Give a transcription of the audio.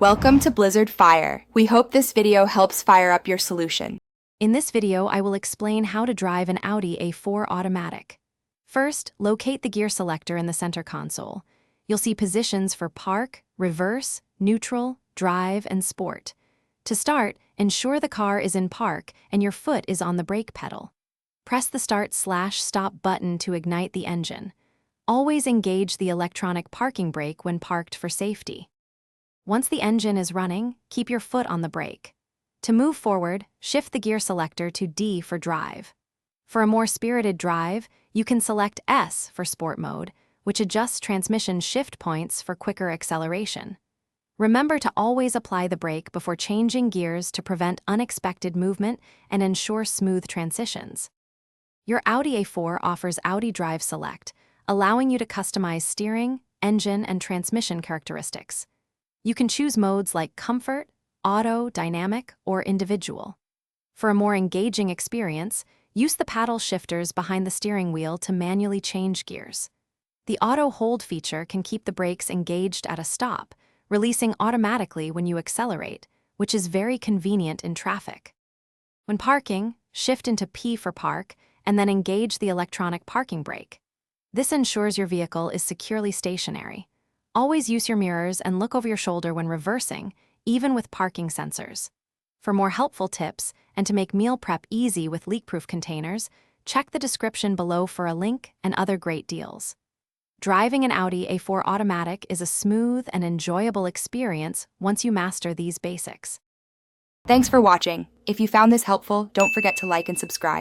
Welcome to Blizzard Fire. We hope this video helps fire up your solution. In this video, I will explain how to drive an Audi A4 automatic. First, locate the gear selector in the center console. You'll see positions for park, reverse, neutral, drive, and sport. To start, ensure the car is in park and your foot is on the brake pedal. Press the start/stop button to ignite the engine. Always engage the electronic parking brake when parked for safety. Once the engine is running, keep your foot on the brake. To move forward, shift the gear selector to D for drive. For a more spirited drive, you can select S for sport mode, which adjusts transmission shift points for quicker acceleration. Remember to always apply the brake before changing gears to prevent unexpected movement and ensure smooth transitions. Your Audi A4 offers Audi Drive Select, allowing you to customize steering, engine, and transmission characteristics. You can choose modes like comfort, auto, dynamic, or individual. For a more engaging experience, use the paddle shifters behind the steering wheel to manually change gears. The auto hold feature can keep the brakes engaged at a stop, releasing automatically when you accelerate, which is very convenient in traffic. When parking, shift into P for park, and then engage the electronic parking brake. This ensures your vehicle is securely stationary. Always use your mirrors and look over your shoulder when reversing, even with parking sensors. For more helpful tips and to make meal prep easy with leak-proof containers, check the description below for a link and other great deals. Driving an Audi A4 automatic is a smooth and enjoyable experience once you master these basics. Thanks for watching. If you found this helpful, don't forget to like and subscribe.